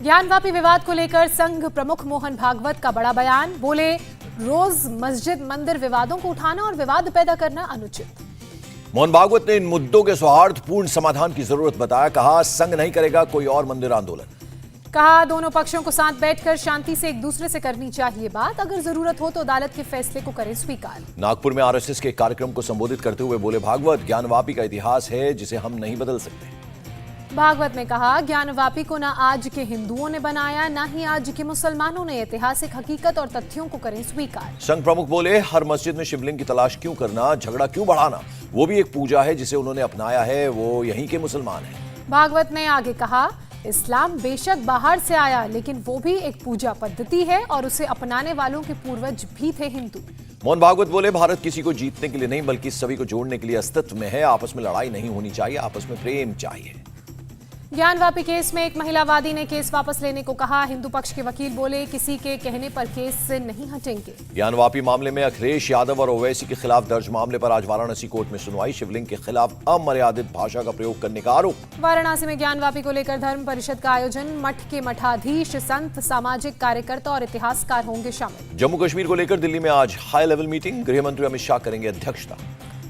ज्ञानवापी विवाद को लेकर संघ प्रमुख मोहन भागवत का बड़ा बयान। बोले, रोज मस्जिद मंदिर विवादों को उठाना और विवाद पैदा करना अनुचित। मोहन भागवत ने इन मुद्दों के सौहार्दपूर्ण समाधान की जरूरत बताया। कहा, संघ नहीं करेगा कोई और मंदिर आंदोलन। कहा, दोनों पक्षों को साथ बैठकर शांति से एक दूसरे से करनी चाहिए बात। अगर जरूरत हो तो अदालत के फैसले को करें स्वीकार। नागपुर में आरएसएस के कार्यक्रम को संबोधित करते हुए बोले भागवत, ज्ञानवापी का इतिहास है जिसे हम नहीं बदल सकते। भागवत ने कहा, ज्ञानवापी को न आज के हिंदुओं ने बनाया, न ही आज के मुसलमानों ने। ऐतिहासिक हकीकत और तथ्यों को करें स्वीकार। संघ प्रमुख बोले, हर मस्जिद में शिवलिंग की तलाश क्यों करना, झगड़ा क्यों बढ़ाना। वो भी एक पूजा है जिसे उन्होंने अपनाया है, वो यहीं के मुसलमान हैं। भागवत ने आगे कहा, इस्लाम बेशक बाहर से आया लेकिन वो भी एक पूजा पद्धति है और उसे अपनाने वालों के पूर्वज भी थे हिंदू। मोहन भागवत बोले, भारत किसी को जीतने के लिए नहीं बल्कि सभी को जोड़ने के लिए अस्तित्व में है। आपस में लड़ाई नहीं होनी चाहिए, आपस में प्रेम चाहिए। ज्ञानवापी केस में एक महिला वादी ने केस वापस लेने को कहा। हिंदू पक्ष के वकील बोले, किसी के कहने पर केस से नहीं हटेंगे। ज्ञानवापी मामले में अखिलेश यादव और ओवैसी के खिलाफ दर्ज मामले पर आज वाराणसी कोर्ट में सुनवाई। शिवलिंग के खिलाफ अमर्यादित भाषा का प्रयोग करने का आरोप। वाराणसी में ज्ञानवापी को लेकर धर्म परिषद का आयोजन। मठ के मठाधीश, संत, सामाजिक कार्यकर्ता और इतिहासकार होंगे शामिल। जम्मू कश्मीर को लेकर दिल्ली में आज हाई लेवल मीटिंग। गृह मंत्री अमित शाह करेंगे अध्यक्षता।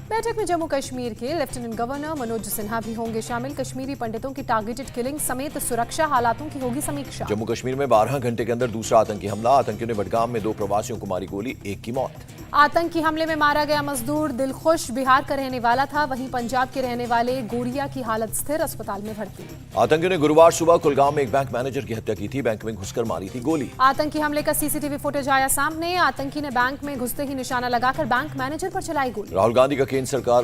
बैठक में जम्मू कश्मीर के लेफ्टिनेंट गवर्नर मनोज सिन्हा भी होंगे शामिल। कश्मीरी पंडितों की टारगेटेड किलिंग समेत सुरक्षा हालातों की होगी समीक्षा। जम्मू कश्मीर में 12 घंटे के अंदर दूसरा आतंकी हमला। आतंकियों ने बडगाम में 2 प्रवासियों को मारी गोली, एक की मौत। आतंकी हमले में मारा गया मजदूर दिलखुश बिहार का रहने वाला था। वहीं पंजाब के रहने वाले गोरिया की हालत स्थिर, अस्पताल में भर्ती। आतंकियों ने गुरुवार सुबह कुलगाम में एक बैंक मैनेजर की हत्या की थी। बैंक में घुसकर मारी थी गोली। आतंकी हमले का सीसीटीवी फुटेज आया सामने। आतंकी ने बैंक में घुसते ही निशाना लगाकर बैंक मैनेजर पर चलाई गोली। राहुल गांधी का केंद्र सरकार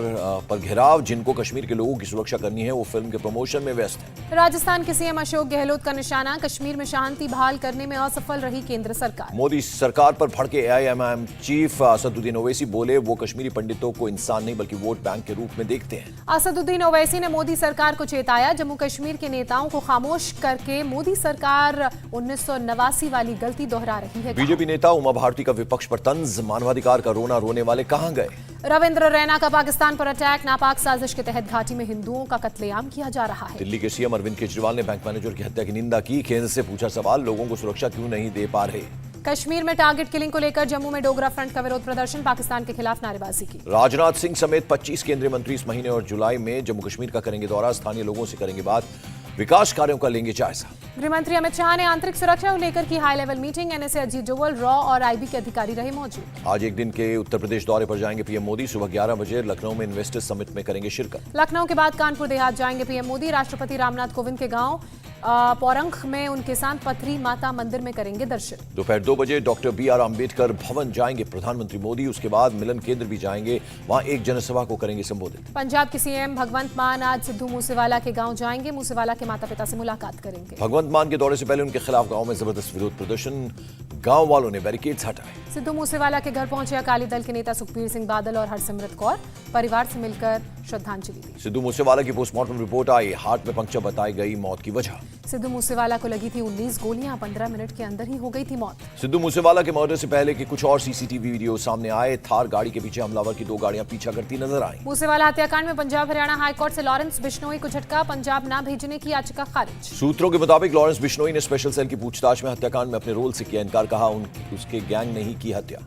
पर घेराव। जिनको कश्मीर के लोगों की सुरक्षा करनी है वो फिल्म के प्रमोशन में व्यस्त है। राजस्थान के सीएम अशोक गहलोत का निशाना। कश्मीर में शांति बहाल करने में असफल रही केंद्र सरकार। मोदी सरकार पर भड़के एआईएमआईएम चीफ असदुद्दीन ओवैसी बोले, वो कश्मीरी पंडितों को इंसान नहीं बल्कि वोट बैंक के रूप में देखते हैं। असदुद्दीन ओवैसी ने मोदी सरकार को चेताया, जम्मू कश्मीर के नेताओं को खामोश करके मोदी सरकार 1989 वाली गलती दोहरा रही है। बीजेपी नेता उमा भारती का विपक्ष पर तंज। मानवाधिकार का रोना रोने वाले कहां गए। रविंद्र रैना का पाकिस्तान पर अटैक। नापाक साजिश के तहत घाटी में हिंदुओं का कत्लेआम किया जा रहा है। दिल्ली के सीएम अरविंद केजरीवाल ने बैंक मैनेजर की हत्या की निंदा की। केंद्र से पूछा सवाल, लोगों को सुरक्षा क्यों नहीं दे पा रहे। कश्मीर में टारगेट किलिंग को लेकर जम्मू में डोगरा फ्रंट का विरोध प्रदर्शन। पाकिस्तान के खिलाफ नारेबाजी की। राजनाथ सिंह समेत 25 केंद्रीय मंत्री इस महीने और जुलाई में जम्मू कश्मीर का करेंगे दौरा। स्थानीय लोगों से करेंगे बात, विकास कार्यों का लेंगे जायजा। गृहमंत्री अमित शाह ने आंतरिक सुरक्षा को लेकर की high level meeting. NSA Ajit Doval, raw और आईबी के अधिकारी रहे मौजूद। आज एक दिन के उत्तर प्रदेश दौरे पर जाएंगे पीएम मोदी। सुबह 11 बजे लखनऊ में इन्वेस्टर्स समिट में करेंगे शिरकत। लखनऊ के बाद कानपुर देहात जाएंगे पीएम मोदी। राष्ट्रपति रामनाथ कोविंद के गांव पोरंख में उनके साथ पथरी माता मंदिर में करेंगे दर्शन। दोपहर 2 बजे डॉक्टर BR अम्बेडकर भवन जाएंगे प्रधानमंत्री मोदी। उसके बाद मिलन केंद्र भी जाएंगे, वहां एक जनसभा को करेंगे संबोधित। पंजाब के सीएम भगवंत मान आज सिद्धू मूसेवाला के गांव जाएंगे। मूसेवाला के माता पिता से मुलाकात करेंगे। भगवंत मान के दौरे से पहले उनके खिलाफ गांव में जबरदस्त विरोध प्रदर्शन। गांव वालों ने बैरिकेड्स हटाए। सिद्धू मूसेवाला के घर पहुंचे अकाली दल के नेता सुखबीर सिंह बादल और हरसिमरत कौर। परिवार से मिलकर श्रद्धांजलि दी। सिद्धू मूसेवाला की पोस्टमार्टम रिपोर्ट आई। हार्ट में पंक्चर बताई गई मौत की वजह। सिद्धू मूसेवाला को लगी थी 19 गोलियां। 15 मिनट के अंदर ही हो गई थी मौत। सिद्धू मूसेवाला के मर्डर से पहले के कुछ और सीसीटीवी वीडियो सामने आए। थार गाड़ी के पीछे हमलावर की 2 गाड़ियां पीछा करती नजर आई। मूसेवाला हत्याकांड में पंजाब हरियाणा हाईकोर्ट से लॉरेंस बिश्नोई को झटका। पंजाब न भेजने की याचिका खारिज। सूत्रों के मुताबिक लॉरेंस बिश्नोई ने स्पेशल सेल की पूछताछ में हत्याकांड में अपने रोल से किया इनकार। कहा उसके गैंग ने ही की हत्या।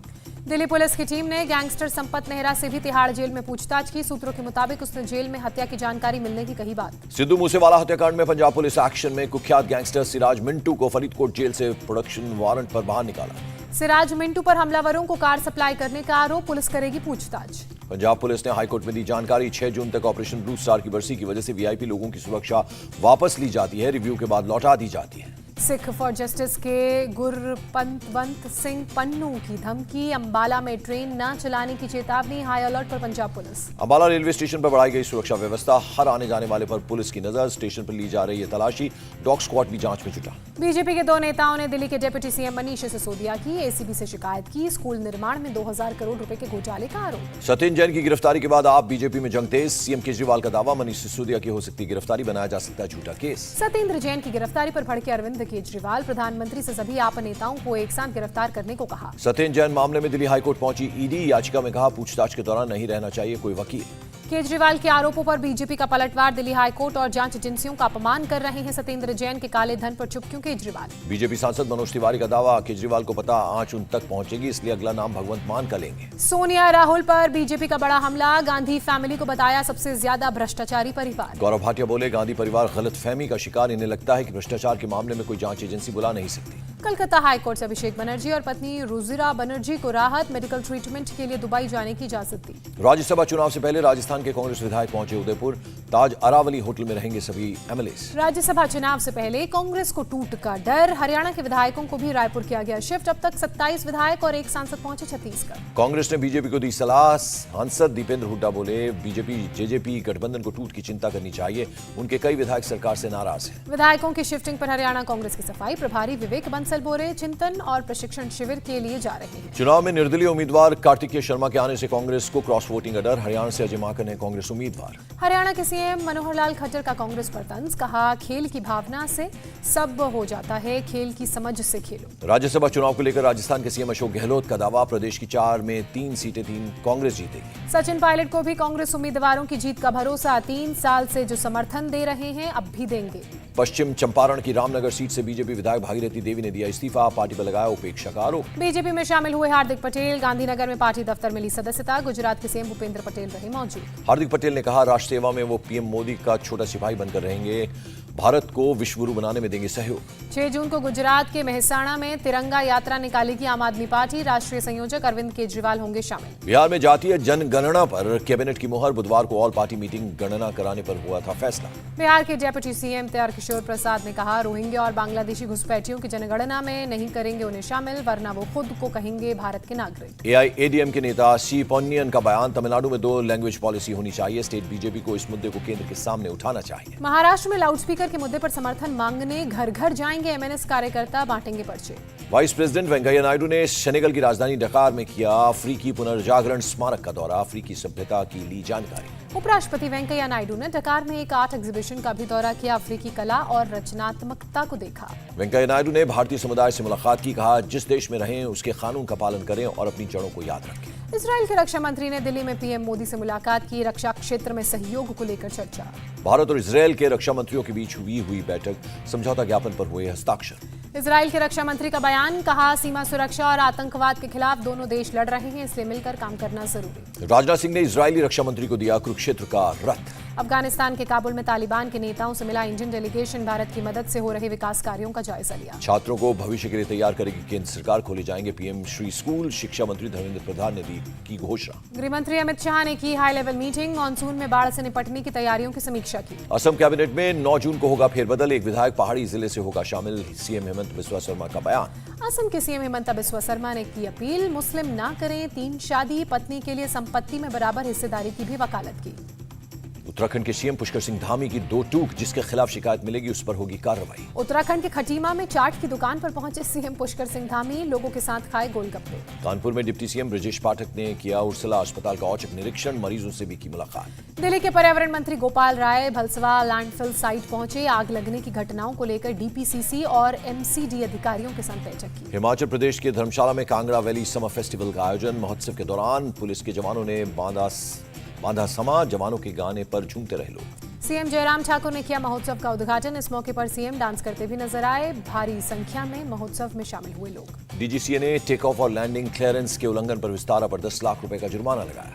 दिल्ली पुलिस की टीम ने गैंगस्टर संपत नेहरा से भी तिहाड़ जेल में पूछताछ की। सूत्रों के मुताबिक उसने जेल में हत्या की जानकारी मिलने की कही बात। सिद्धू मूसेवाला हत्याकांड में पंजाब पुलिस एक्शन में। कुख्यात गैंगस्टर सिराज मिंटू को फरीदकोट जेल से प्रोडक्शन वारंट पर बाहर निकाला। सिराज मिंटू पर हमलावरों को कार सप्लाई करने का आरोप। पुलिस करेगी पूछताछ। पंजाब पुलिस ने हाईकोर्ट में दी जानकारी। 6 जून तक ऑपरेशन ब्लू स्टार की बरसी की वजह से वीआईपी लोगों की सुरक्षा वापस ली जाती है, रिव्यू के बाद लौटा दी जाती है। सिख फॉर जस्टिस के गुरपंतवंत सिंह पन्नू की धमकी। अंबाला में ट्रेन न चलाने की चेतावनी। हाई अलर्ट पर Punjab police. Ambala railway station पर बढ़ाई गई सुरक्षा व्यवस्था। हर आने जाने वाले पर पुलिस की नजर। स्टेशन पर ली जा रही है तलाशी। डॉग स्क्वाड भी जांच में जुटा। बीजेपी के 2 नेताओं ने दिल्ली के डिप्टी सीएम मनीष सिसोदिया की एसीबी से शिकायत की। स्कूल निर्माण में 2000 करोड़ रुपए के घोटाले का आरोप। सत्येंद्र जैन की गिरफ्तारी के बाद आप बीजेपी में जंग तेज। सीएम केजरीवाल का दावा, मनीष सिसोदिया की हो सकती गिरफ्तारी, बनाया जा सकता है झूठा केस। सत्येंद्र जैन की गिरफ्तारी पर भड़के अरविंद केजरीवाल। प्रधानमंत्री से सभी आप नेताओं को एक साथ गिरफ्तार करने को कहा। सत्येंद्र जैन मामले में दिल्ली हाईकोर्ट पहुंची ईडी। याचिका में कहा पूछताछ के दौरान नहीं रहना चाहिए कोई वकील। केजरीवाल के आरोपों पर बीजेपी का पलटवार। दिल्ली हाईकोर्ट और जांच एजेंसियों का अपमान कर रहे हैं सत्येंद्र जैन के काले धन पर चुप क्यों केजरीवाल। बीजेपी सांसद मनोज तिवारी का दावा, केजरीवाल को पता आंच उन तक पहुंचेगी, इसलिए अगला नाम भगवंत मान का लेंगे। सोनिया राहुल पर बीजेपी का बड़ा हमला। गांधी फैमिली को बताया सबसे ज्यादा भ्रष्टाचारी परिवार। गौरव भाटिया बोले, गांधी परिवार गलतफहमी का शिकार, इन्हें लगता है कि भ्रष्टाचार के मामले में कोई जांच एजेंसी बुला नहीं सकती। कलकत्ता हाईकोर्ट से अभिषेक बनर्जी और पत्नी रुजिरा बनर्जी को राहत, मेडिकल ट्रीटमेंट के लिए दुबई जाने की इजाजत दी। राज्यसभा चुनाव से पहले राजस्थान के कांग्रेस विधायक पहुंचे उदयपुर। ताज अरावली होटल में रहेंगे सभी एमएलएस। राज्यसभा चुनाव से पहले कांग्रेस को टूट का डर, हरियाणा के विधायकों को भी रायपुर किया गया शिफ्ट। अब तक 27 विधायक और 1 सांसद पहुंचे छत्तीसगढ़। कांग्रेस ने बीजेपी को दी सलाह। सांसद दीपेंद्र हुड्डा बोले, बीजेपी जेजेपी गठबंधन को टूट की चिंता करनी चाहिए, उनके कई विधायक सरकार से नाराज हैं। विधायकों की शिफ्टिंग पर हरियाणा कांग्रेस की सफाई। प्रभारी विवेक बंसल बोले, चिंतन और प्रशिक्षण शिविर के लिए जा रहे हैं। चुनाव में निर्दलीय उम्मीदवार कार्तिकेय शर्मा के आने से कांग्रेस को क्रॉस वोटिंग का डर। हरियाणा से अजय माकन है कांग्रेस उम्मीदवार। हरियाणा के सीएम मनोहर लाल खट्टर का कांग्रेस पर तंज। कहा, खेल की भावना से सब हो जाता है, खेल की समझ से खेलो। राज्यसभा चुनाव को लेकर राजस्थान के सीएम अशोक गहलोत का दावा, प्रदेश की 4 में 3 सीटें कांग्रेस जीतेगी। सचिन पायलट को भी कांग्रेस उम्मीदवारों की जीत का भरोसा। 3 साल से जो समर्थन दे रहे हैं अब भी देंगे। पश्चिम चंपारण की रामनगर सीट से बीजेपी विधायक भागीरथी देवी ने दिया इस्तीफा, पार्टी पर लगाया उपेक्षा का आरोप। बीजेपी में शामिल हुए हार्दिक पटेल। गांधीनगर में पार्टी दफ्तर में ली सदस्यता। गुजरात के सीएम भूपेंद्र पटेल रहे मौजूद। हार्दिक पटेल ने कहा, राष्ट्र सेवा में वो पीएम मोदी का छोटा सिपाही बनकर रहेंगे, भारत को विश्वगुरु बनाने में देंगे सहयोग। 6 जून को गुजरात के मेहसाणा में तिरंगा यात्रा निकालेगी आम आदमी पार्टी। राष्ट्रीय संयोजक अरविंद केजरीवाल होंगे शामिल। बिहार में जातीय जनगणना पर कैबिनेट की मुहर। बुधवार को ऑल पार्टी मीटिंग, गणना कराने पर हुआ था फैसला। बिहार के डेप्यूटी सीएम तारकिशोर प्रसाद ने कहा, रोहिंग्या और बांग्लादेशी घुसपैठियों की जनगणना में नहीं करेंगे उन्हें शामिल, वरना वो खुद को कहेंगे भारत के नागरिक। एआईएडीएम के नेता सी पोन्नियन का बयान, तमिलनाडु में 2 लैंग्वेज पॉलिसी होनी चाहिए, स्टेट बीजेपी को इस मुद्दे को केंद्र के सामने उठाना चाहिए। महाराष्ट्र में लाउडस्पीकर के मुद्दे पर समर्थन मांगने घर घर जाएंगे एमएनएस कार्यकर्ता, बांटेंगे पर्चे। वाइस प्रेसिडेंट वेंकैया नायडू ने सेनेगल की राजधानी डकार में किया अफ्रीकी पुनर्जागरण स्मारक का दौरा, अफ्रीकी सभ्यता की ली जानकारी। उपराष्ट्रपति वेंकैया नायडू ने डकार में एक आर्ट एग्जीबिशन का भी दौरा किया, अफ्रीकी कला और रचनात्मकता को देखा। वेंकैया नायडू ने भारतीय समुदाय से मुलाकात की, कहा जिस देश में रहें उसके कानून का पालन करें और अपनी जड़ों को याद रखें। इजराइल के रक्षा मंत्री ने दिल्ली में पीएम मोदी से मुलाकात की, रक्षा क्षेत्र में सहयोग को लेकर चर्चा। भारत और इजरायल के रक्षा मंत्रियों के बीच हुई बैठक, समझौता ज्ञापन पर हुए हस्ताक्षर। इजराइल के रक्षा मंत्री का बयान, कहा सीमा सुरक्षा और आतंकवाद के खिलाफ दोनों देश लड़ रहे हैं, इसलिए मिलकर काम करना जरूरी। राजनाथ सिंह ने इजरायली रक्षा मंत्री को दिया कुरुक्षेत्र का रथ। अफगानिस्तान के काबुल में तालिबान के नेताओं से मिला इंडियन डेलीगेशन, भारत की मदद से हो रहे विकास कार्यों का जायजा लिया। छात्रों को भविष्य के लिए तैयार करेगी केंद्र सरकार, खोले जाएंगे पीएम श्री स्कूल, शिक्षा मंत्री धर्मेंद्र प्रधान ने की घोषणा। गृह मंत्री अमित शाह ने की हाई लेवल मीटिंग, मानसून में बाढ़ से निपटने की तैयारियों की समीक्षा की। असम कैबिनेट में 9 जून को होगा फेरबदल, एक विधायक पहाड़ी जिले से होगा शामिल, सीएम हेमंत बिस्वा शर्मा का बयान। असम के सीएम हेमंत बिस्वा शर्मा ने की अपील, मुस्लिम ना करें 3 शादी, पत्नी के लिए संपत्ति में बराबर हिस्सेदारी की भी वकालत की। उत्तराखंड के सीएम पुष्कर सिंह धामी की 2 टूक, जिसके खिलाफ शिकायत मिलेगी उस पर होगी कार्रवाई। उत्तराखंड के खटीमा में चाट की दुकान पर पहुंचे सीएम पुष्कर सिंह धामी, लोगों के साथ खाए गोलगप्पे। कानपुर में डिप्टी सीएम ब्रजेश पाठक ने किया उर्सला अस्पताल का औचक निरीक्षण, मरीजों से भी की मुलाकात। दिल्ली के पर्यावरण मंत्री गोपाल राय भलसवा लैंडफिल साइट पहुंचे, आग लगने की घटनाओं को लेकर डीपीसीसी और एमसीडी अधिकारियों के साथ बैठक की। हिमाचल प्रदेश के धर्मशाला में कांगड़ा वैली समर फेस्टिवल का आयोजन, महोत्सव के दौरान पुलिस के जवानों ने बांधा समा, जवानों के गाने पर झूमते रहे लोग। सीएम जयराम ठाकुर ने किया महोत्सव का उद्घाटन, इस मौके पर सीएम डांस करते भी नजर आए, भारी संख्या में महोत्सव में शामिल हुए लोग। डीजीसीए ने टेक ऑफ और लैंडिंग क्लियरेंस के उल्लंघन पर विस्तारा पर 10 लाख रुपए का जुर्माना लगाया।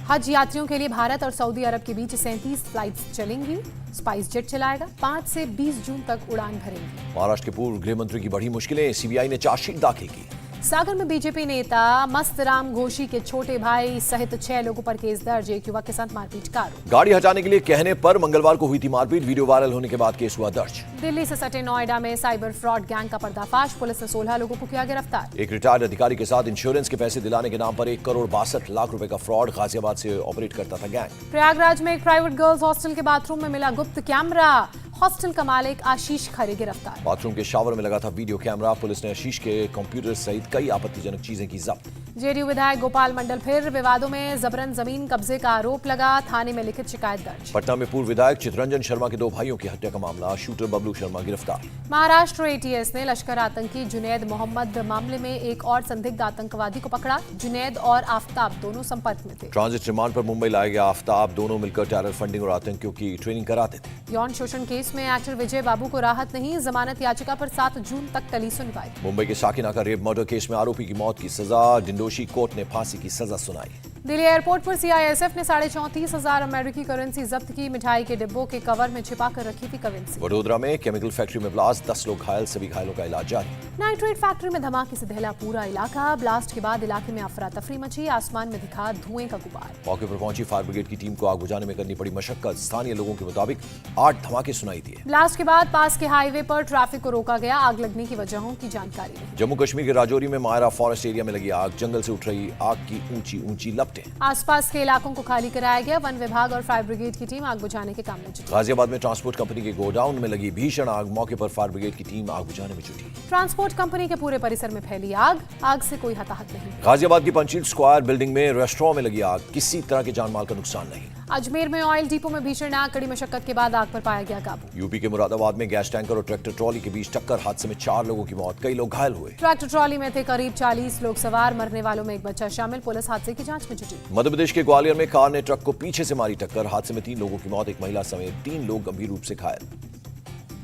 हज यात्रियों के लिए भारत और सऊदी अरब के बीच 37 फ्लाइट्स चलेंगी, स्पाइस जेट चलाएगा, 5 से 20 जून तक उड़ान भरेंगी। महाराष्ट्र के पूर्व गृह मंत्री की बढ़ी मुश्किलें, सीबीआई ने चार्जशीट दाखिल की। सागर में बीजेपी नेता मस्तराम घोषी के छोटे भाई सहित 6 लोगों पर केस दर्ज, एक युवक के साथ मारपीट का आरोप। गाड़ी हटाने के लिए कहने पर मंगलवार को हुई थी मारपीट, वीडियो वायरल होने के बाद केस हुआ दर्ज। दिल्ली से सटे नोएडा में साइबर फ्रॉड गैंग का पर्दाफाश, पुलिस ने 16 लोगों को किया गिरफ्तार। एक रिटायर्ड अधिकारी के साथ इंश्योरेंस के पैसे दिलाने के नाम पर 1 करोड़ 62 लाख रुपए का फ्रॉड, गाजियाबाद से ऑपरेट करता था गैंग। प्रयागराज में एक प्राइवेट गर्ल्स हॉस्टल के बाथरूम में मिला गुप्त कैमरा, हॉस्टल का मालिक आशीष खरे गिरफ्तार। बाथरूम के शावर में लगा था वीडियो कैमरा, पुलिस ने आशीष के कंप्यूटर सहित कई आपत्तिजनक चीजें की जब्त। जेडीयू विधायक गोपाल मंडल फिर विवादों में जबरन जमीन कब्जे का आरोप लगा, थाने में लिखित शिकायत दर्ज। पटना में पूर्व विधायक चितरंजन शर्मा के 2 भाइयों की हत्या का मामला, शूटर बबलू शर्मा गिरफ्तार। महाराष्ट्र एटीएस ने लश्कर आतंकी जुनैद मोहम्मद मामले में एक और संदिग्ध आतंकवादी को पकड़ा। जुनैद और आफ्ताब दोनों संपर्क में थे। ट्रांजिट रिमांड पर मुंबई लाया गया आफ्ताब, दोनों मिलकर टेरर फंडिंग और आतंकियों की ट्रेनिंग कराते थे। यौन शोषण केस में एक्टर विजय बाबू को राहत नहीं, जमानत याचिका पर 7 जून तक टली सुनवाई। मुंबई के साकिना का रेप मर्डर केस में आरोपी की मौत की सजा, डिंडोशी कोर्ट ने फांसी की सजा सुनाई। दिल्ली एयरपोर्ट पर सीआईएसएफ ने 34,500 अमेरिकी करेंसी जब्त की। मिठाई के डिब्बों के कवर में छिपाकर रखी थी करेंसी। वडोदरा में केमिकल फैक्ट्री में ब्लास्ट, 10 लोग घायल, सभी घायलों का इलाज जारी। नाइट्रेट फैक्ट्री में धमाके से दहला पूरा इलाका, ब्लास्ट के बाद इलाके में अफरा तफरी मची, आसमान में दिखा धुएं का गुबार। मौके पर पहुंची फायर ब्रिगेड की टीम को आग बुझाने में करनी पड़ी मशक्कत, स्थानीय लोगों के मुताबिक 8 धमाके सुनाई दिए। ब्लास्ट के बाद पास के हाईवे पर ट्रैफिक को रोका गया, आग लगने की वजहों की जानकारी नहीं। जम्मू कश्मीर के राजौरी में मायरा फॉरेस्ट एरिया में लगी आग, जंगल से उठ रही आग की ऊंची ऊंची लपटें। आसपास के इलाकों को खाली कराया गया, वन विभाग और फायर ब्रिगेड की टीम आग बुझाने के काम में जुटी। गाजियाबाद में ट्रांसपोर्ट कंपनी के गोडाउन में लगी भीषण आग, मौके पर फायर ब्रिगेड की टीम आग बुझाने में जुटी। ट्रांसपोर्ट कंपनी के पूरे परिसर में फैली आग, आग से कोई हताहत नहीं। गाजियाबाद की पंचील स्क्वायर बिल्डिंग में रेस्टोरेंट में लगी आग, किसी तरह के जानमाल का नुकसान नहीं। अजमेर में ऑयल डिपो में भीषण आग, कड़ी मशक्कत के बाद आग पर पाया गया काबू। यूपी के मुरादाबाद में गैस टैंकर और ट्रैक्टर ट्रॉली के बीच टक्कर, हादसे में 4 लोगों की मौत, कई लोग घायल हुए। ट्रैक्टर ट्रॉली में थे करीब 40 लोग सवार, मरने वालों में एक बच्चा शामिल। पुलिस हादसे की जांच में जुटी। मध्य प्रदेश के ग्वालियर में कार ने ट्रक को पीछे से मारी टक्कर, हादसे में 3 लोगों की मौत, एक महिला समेत 3 लोग गंभीर रूप से घायल।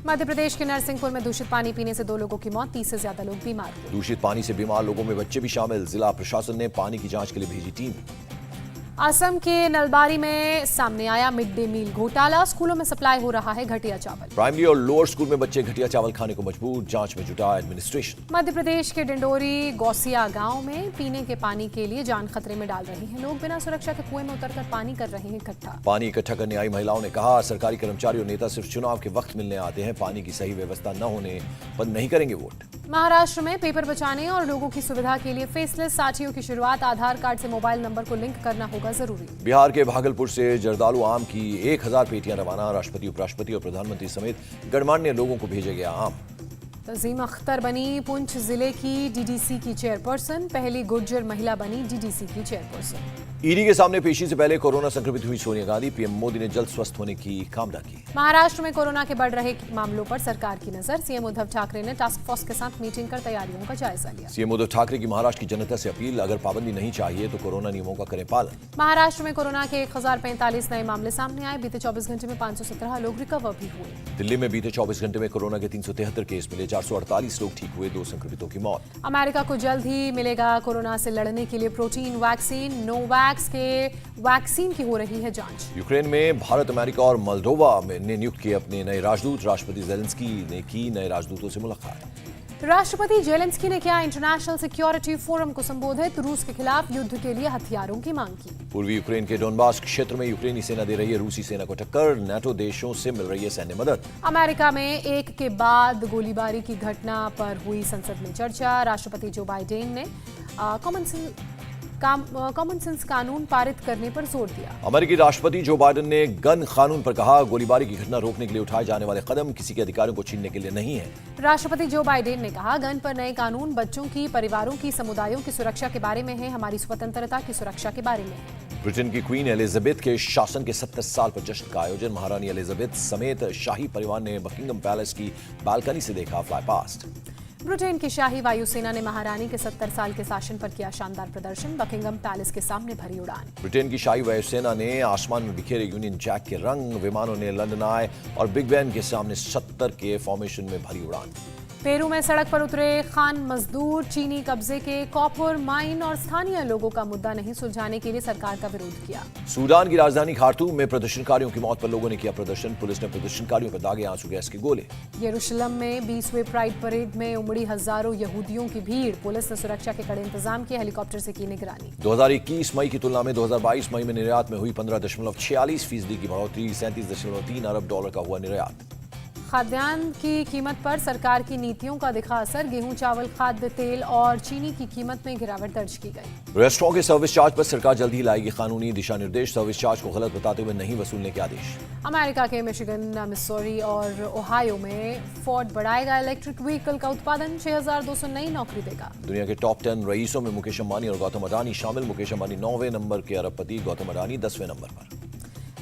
मध्य प्रदेश के नरसिंहपुर में दूषित पानी पीने से 2 लोगों की मौत, 30 से ज्यादा लोग बीमार हुए। दूषित पानी से बीमार लोगों में बच्चे भी शामिल, जिला प्रशासन ने पानी की जांच के लिए भेजी टीम। असम के नलबारी में सामने आया मिड डे मील घोटाला, स्कूलों में सप्लाई हो रहा है घटिया चावल। प्राइमरी और लोअर स्कूल में बच्चे घटिया चावल खाने को मजबूर, जांच में जुटा एडमिनिस्ट्रेशन। मध्य प्रदेश के डिंडोरी गौसिया गांव में पीने के पानी के लिए जान खतरे में डाल रहे हैं लोग, बिना सुरक्षा के कुएं में उतरकर पानी कर रहे हैं इकट्ठा। पानी इकट्ठा करने आई महिलाओं ने कहा, सरकारी कर्मचारी और नेता सिर्फ चुनाव के वक्त मिलने आते हैं, पानी की सही व्यवस्था न होने पर नहीं करेंगे वोट। महाराष्ट्र में पेपर बचाने और लोगों की सुविधा के लिए फेसलेस साथियों की शुरुआत, आधार कार्ड से मोबाइल नंबर को लिंक करना होगा जरूरी। बिहार के भागलपुर से जर्दालू आम की 1000 पेटियां रवाना, राष्ट्रपति, उपराष्ट्रपति और प्रधानमंत्री समेत गणमान्य लोगों को भेजा गया आम। तज़ीम अख्तर बनी पुंछ जिले की डीडीसी की चेयरपर्सन, पहली गुर्जर महिला बनी डीडीसी की चेयरपर्सन। ईडी के सामने पेशी से पहले कोरोना संक्रमित हुई सोनिया गांधी, पीएम मोदी ने जल्द स्वस्थ होने की कामना की। महाराष्ट्र में कोरोना के बढ़ रहे मामलों पर सरकार की नजर, सीएम उद्धव ठाकरे ने टास्क फोर्स के साथ मीटिंग कर तैयारियों का जायजा लिया। सीएम उद्धव ठाकरे की महाराष्ट्र की जनता से अपील, अगर पाबंदी नहीं चाहिए तो कोरोना नियमों का करें पालन। महाराष्ट्र में कोरोना के 1045 नए मामले सामने आए, बीते 24 घंटे में 517 लोग रिकवर भी हुए। दिल्ली में बीते 24 घंटे में कोरोना के 373 केस मिले, 448 लोग ठीक हुए, 2 संक्रमितों की मौत। अमेरिका को जल्द ही मिलेगा कोरोना से लड़ने के लिए प्रोटीन वैक्सीन, नोवैक्स के वैक्सीन की हो रही है जांच। यूक्रेन में भारत, अमेरिका और मोल्दोवा ने नियुक्त किए अपने नए राजदूत, राष्ट्रपति जेलेंस्की ने की नए राजदूतों से मुलाकात। राष्ट्रपति जेलेंस्की ने किया इंटरनेशनल सिक्योरिटी फोरम को संबोधित, रूस के खिलाफ युद्ध के लिए हथियारों की मांग की। पूर्वी यूक्रेन के डोनबास क्षेत्र में यूक्रेनी सेना दे रही है रूसी सेना को टक्कर, नाटो देशों से मिल रही है सैन्य मदद। अमेरिका में एक के बाद गोलीबारी की घटना पर हुई संसद में चर्चा, राष्ट्रपति जो बाइडेन ने कॉमन सेंस कानून पारित करने पर जोर दिया। अमेरिकी राष्ट्रपति जो बाइडेन ने गन कानून पर कहा, गोलीबारी की घटना रोकने के लिए उठाए जाने वाले कदम किसी के अधिकारों को छीनने के लिए नहीं है। राष्ट्रपति जो बाइडेन ने कहा, गन पर नए कानून बच्चों की, परिवारों की, समुदायों की सुरक्षा के बारे में है, हमारी स्वतंत्रता की सुरक्षा के बारे में है। ब्रिटेन की क्वीन एलिजाबेथ के शासन के 70 साल पर जश्न का आयोजन, महारानी एलिजाबेथ समेत शाही परिवार ने बकिंगम पैलेस की बालकनी से देखा फ्लाई पास्ट। ब्रिटेन की शाही वायुसेना ने महारानी के 70 साल के शासन पर किया शानदार प्रदर्शन, बकिंगम पैलेस के सामने भरी उड़ान। ब्रिटेन की शाही वायुसेना ने आसमान में बिखेरे यूनियन जैक के रंग, विमानों ने लंदन आए और बिग बैन के सामने 70 के फॉर्मेशन में भरी उड़ान। पेरू में सड़क पर उतरे खान मजदूर, चीनी कब्जे के कॉपर माइन और स्थानीय लोगों का मुद्दा नहीं सुलझाने के लिए सरकार का विरोध किया। सूडान की राजधानी खार्तूम में प्रदर्शनकारियों की मौत पर लोगों ने किया प्रदर्शन, पुलिस ने प्रदर्शनकारियों पर दागे आंसू गैस के गोले। यरूशलेम में 20वें प्राइड परेड में उमड़ी हजारों यहूदियों की भीड़, पुलिस ने सुरक्षा के कड़े इंतजाम किए, हेलीकॉप्टर से की निगरानी। 2021 मई की तुलना में 2022 मई में निर्यात में हुई 15.46% की बढ़ोतरी, $37.3 अरब का हुआ निर्यात। खाद्यान्न की कीमत पर सरकार की नीतियों का दिखा असर। गेहूं, चावल, खाद्य तेल और चीनी की कीमत में गिरावट दर्ज की गई। रेस्टोरेंट के सर्विस चार्ज पर सरकार जल्द ही लाएगी कानूनी दिशा निर्देश। सर्विस चार्ज को गलत बताते हुए नहीं वसूलने के आदेश। अमेरिका के मिशिगन, मिसौरी और ओहायो में फोर्ड बढ़ाएगा इलेक्ट्रिक व्हीकल का उत्पादन। 6,200 नई नौकरी देगा। दुनिया के टॉप 10 रईसों में मुकेश अंबानी और गौतम अडानी शामिल। मुकेश अंबानी 9वें नंबर के अरबपति, गौतम अडानी 10वें नंबर पर।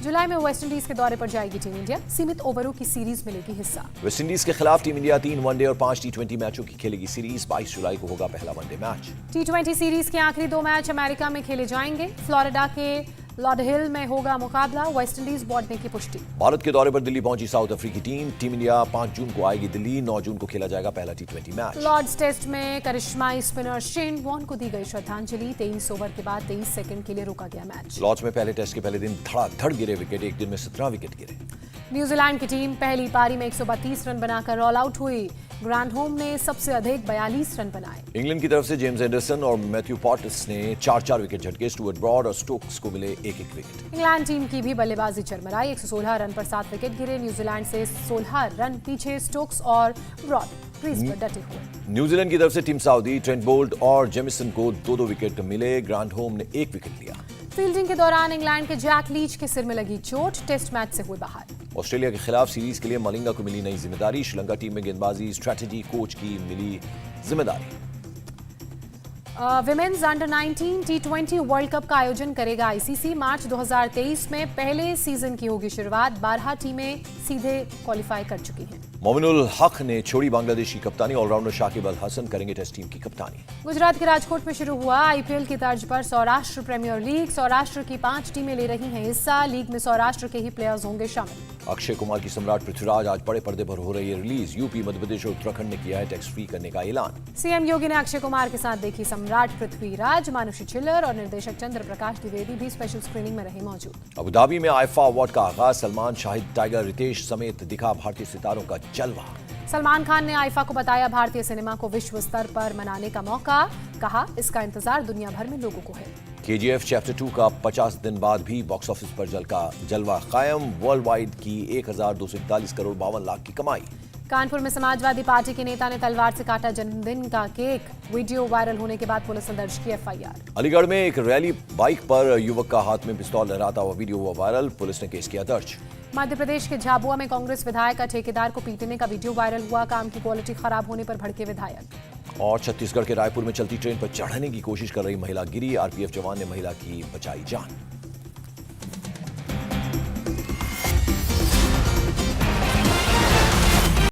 जुलाई में वेस्टइंडीज के दौरे पर जाएगी टीम इंडिया। सीमित ओवरों की सीरीज में लेगी हिस्सा। वेस्टइंडीज के खिलाफ टीम इंडिया 3 वनडे और 5 टी20 मैचों की खेलेगी सीरीज। 22 जुलाई को होगा पहला वनडे मैच। टी20 सीरीज के आखिरी 2 मैच अमेरिका में खेले जाएंगे। फ्लोरिडा के लॉडहिल में होगा मुकाबला। वेस्टइंडीज बोर्ड ने की पुष्टि। भारत के दौरे पर दिल्ली पहुंची साउथ अफ्रीकी टीम। टीम इंडिया 5 जून को आएगी दिल्ली। 9 जून को खेला जाएगा पहला टी20 मैच। लॉर्ड्स टेस्ट में करिश्माई स्पिनर शेन वॉर्न को दी गई श्रद्धांजलि। 23 ओवर के बाद 23 सेकंड के लिए रोका गया मैच। लॉर्ड्स में पहले टेस्ट के पहले दिन धड़ाधड़ गिरे विकेट। एक दिन में 17 विकेट गिरे। न्यूजीलैंड की टीम पहली पारी में 132 रन बनाकर ऑल आउट हुई। ग्रैंडहोम ने सबसे अधिक 42 रन बनाए। इंग्लैंड की तरफ से जेम्स एंडरसन और मैथ्यू पॉटिस ने 4-4 विकेट झटके। स्टुअर्ट ब्रॉड और स्टोक्स को मिले 1-1 विकेट। इंग्लैंड टीम की भी बल्लेबाजी चरमराई। 116 रन पर 7 विकेट गिरे। न्यूजीलैंड से 16 रन पीछे स्टोक्स और ब्रॉड क्रीज पर डटे हुए। न्यूजीलैंड की तरफ से टीम साउदी ट्रेंट बोल्ट और जेमिसन को 2-2 विकेट मिले। ग्रैंडहोम ने 1 विकेट लिया। फील्डिंग के दौरान इंग्लैंड के जैक लीच के सिर में लगी चोट। टेस्ट मैच से हुए बाहर। ऑस्ट्रेलिया के खिलाफ सीरीज के लिए मलिंगा को मिली नई जिम्मेदारी। श्रीलंका टीम में गेंदबाजी स्ट्रैटेजी कोच की मिली जिम्मेदारी। विमेन्स अंडर 19 टी20 वर्ल्ड कप का आयोजन करेगा आईसीसी। मार्च 2023 में पहले सीजन की होगी शुरुआत। 12 टीमें सीधे क्वालिफाई कर चुकी हैं। मोमिनुल हक ने छोड़ी बांग्लादेश की कप्तानी। ऑलराउंडर शाकिब अल हसन करेंगे टेस्ट टीम की कप्तानी। गुजरात के राजकोट में शुरू हुआ आईपीएल की तर्ज पर सौराष्ट्र प्रीमियर लीग। सौराष्ट्र की 5 टीमें ले रही हैं हिस्सा। लीग में सौराष्ट्र के ही प्लेयर्स होंगे शामिल। अक्षय कुमार की सम्राट पृथ्वीराज आज बड़े पर्दे पर हो रही है रिलीज। यूपी, मध्य प्रदेश और उत्तराखंड ने किया है टैक्स फ्री करने का ऐलान। सीएम योगी ने अक्षय कुमार के साथ देखी सम्राट पृथ्वीराज। मानुषी छिल्लर और निर्देशक चंद्र प्रकाश द्विवेदी भी स्पेशल स्क्रीनिंग में रहे मौजूद। अबू धाबी में आईफा अवार्ड का आगाज। सलमान, शाहिद, टाइगर, रितेश समेत दिखा भारतीय सितारों का जलवा। सलमान खान ने आईफा को बताया भारतीय सिनेमा को विश्व स्तर पर मनाने का मौका। कहा, इसका इंतजार दुनिया भर में लोगों को है। केजीएफ चैप्टर 2 का 50 दिन बाद भी बॉक्स ऑफिस पर जलवा कायम। वर्ल्ड वाइड की 1,241 करोड़ 52 लाख की कमाई। कानपुर में समाजवादी पार्टी के नेता ने तलवार से काटा जन्मदिन का केक। वीडियो वायरल होने के बाद पुलिस ने दर्ज की एफआईआर। अलीगढ़ में एक रैली बाइक पर युवक का हाथ में पिस्तौल लहराता हुआ वीडियो हुआ वायरल। पुलिस ने केस किया दर्ज। मध्य प्रदेश के झाबुआ में कांग्रेस विधायक का ठेकेदार को पीटने का वीडियो वायरल हुआ। काम की क्वालिटी खराब होने पर भड़के विधायक। और छत्तीसगढ़ के रायपुर में चलती ट्रेन पर चढ़ने की कोशिश कर रही महिला गिरी। आरपीएफ जवान ने महिला की बचाई जान।